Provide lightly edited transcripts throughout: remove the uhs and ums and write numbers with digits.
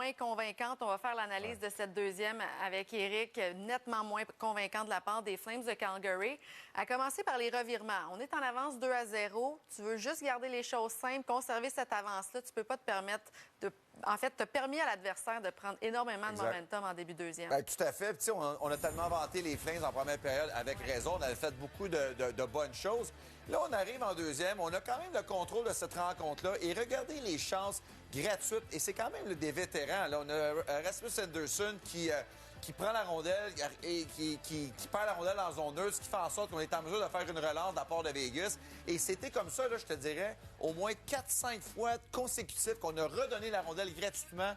moins convaincante. On va faire l'analyse de cette deuxième avec Éric, nettement moins convaincante de la part des Flames de Calgary. À commencer par les revirements. On est en avance 2-0. Tu veux juste garder les choses simples, conserver cette avance-là. Tu peux pas te permettre de... En fait, tu as permis à l'adversaire de prendre énormément de momentum en début deuxième. Bien, tout à fait. Puis, on a tellement vanté les Flames en première période avec raison. On avait fait beaucoup de bonnes choses. Là, on arrive en deuxième. On a quand même le contrôle de cette rencontre-là. Et regardez les chances gratuites. Et c'est quand même des vétérans. Là, on a Rasmus Anderson qui prend la rondelle et qui perd la rondelle en zone neutre, ce qui fait en sorte qu'on est en mesure de faire une relance de la part de Vegas. Et c'était comme ça, là, je te dirais, au moins 4-5 fois consécutives qu'on a redonné la rondelle gratuitement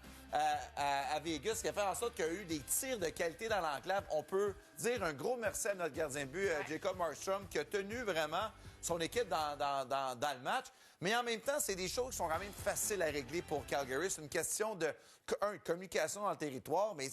à Vegas, ce qui a fait en sorte qu'il y a eu des tirs de qualité dans l'enclave. On peut dire un gros merci à notre gardien de but, Jacob Markstrom, qui a tenu vraiment son équipe dans le match. Mais en même temps, c'est des choses qui sont quand même faciles à régler pour Calgary. C'est une question de communication dans le territoire, mais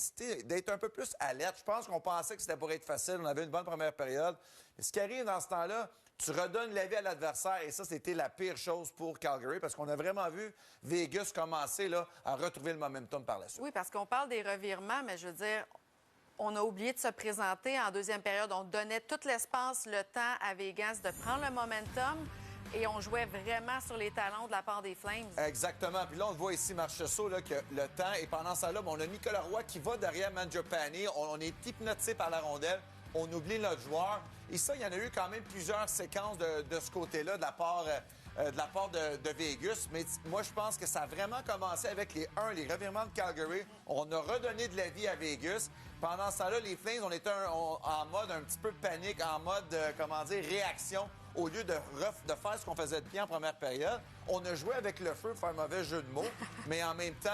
d'être un peu plus alerte. Je pense qu'on pensait que c'était pour être facile. On avait une bonne première période. Mais ce qui arrive dans ce temps-là, tu redonnes la vie à l'adversaire. Et ça, c'était la pire chose pour Calgary parce qu'on a vraiment vu Vegas commencer là, à retrouver le momentum par la suite. Oui, parce qu'on parle des revirements, mais je veux dire, on a oublié de se présenter en deuxième période. On donnait tout l'espace, le temps à Vegas de prendre le momentum. Et on jouait vraiment sur les talons de la part des Flames. Exactement. Puis là, on voit ici, Marchessault, là, que le temps. Et pendant ça, là, on a Nicolas Roy qui va derrière Mangiapane. On est hypnotisé par la rondelle. On oublie notre joueur. Et ça, il y en a eu quand même plusieurs séquences de ce côté-là de la part de Vegas. Mais moi, je pense que ça a vraiment commencé avec les revirements de Calgary. On a redonné de la vie à Vegas. Pendant ça, là, les Flames, on était en mode un petit peu de panique, en mode, réaction. Au lieu de faire ce qu'on faisait de bien en première période, on a joué avec le feu pour faire un mauvais jeu de mots. Mais en même temps,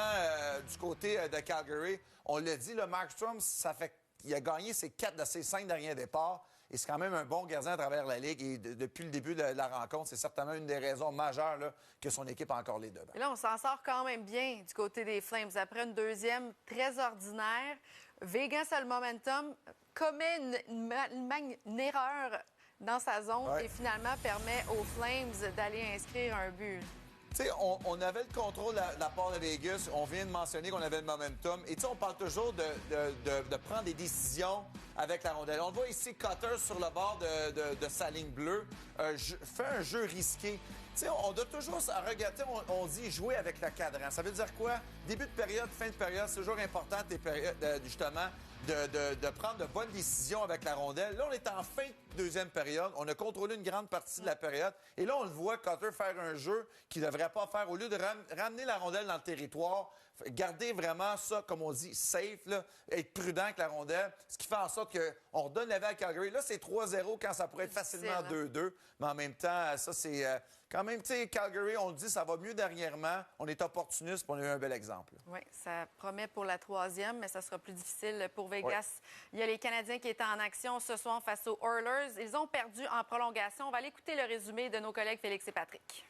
du côté de Calgary, on l'a dit, le Markstrom, il a gagné ses 4 de ses 5 derniers départs. Et c'est quand même un bon gardien à travers la Ligue. Et depuis le début de la rencontre, c'est certainement une des raisons majeures là, que son équipe a encore les devants. Et là, on s'en sort quand même bien du côté des Flames. Après une deuxième très ordinaire, Vegas a le momentum, commet une erreur dans sa zone et finalement permet aux Flames d'aller inscrire un but. Tu sais, on avait le contrôle de la part de Vegas. On vient de mentionner qu'on avait le momentum. Et tu sais, on parle toujours de prendre des décisions avec la rondelle. On le voit ici, Cutter sur le bord de sa ligne bleue fait un jeu risqué. Tu sais, on doit toujours regarder, on dit jouer avec le cadran. Ça veut dire quoi? Début de période, fin de période, c'est toujours important, justement, de prendre de bonnes décisions avec la rondelle. Là, on est en fin de deuxième période. On a contrôlé une grande partie de la période. Et là, on le voit, Cutter faire un jeu qu'il ne devrait pas faire. Au lieu de ramener la rondelle dans le territoire, garder vraiment ça, comme on dit, safe, là, être prudent avec la rondelle, ce qui fait en sorte qu'on redonne la vie à Calgary. Là, c'est 3-0 quand ça pourrait être facilement 2-2. Mais en même temps, ça, c'est quand même, tu sais, Calgary, on le dit, ça va mieux dernièrement. On est opportuniste, puis on a eu un bel exemple. Oui, ça promet pour la troisième, mais ça sera plus difficile pour Vegas. Oui. Il y a les Canadiens qui étaient en action ce soir face aux Oilers. Ils ont perdu en prolongation. On va aller écouter le résumé de nos collègues Félix et Patrick.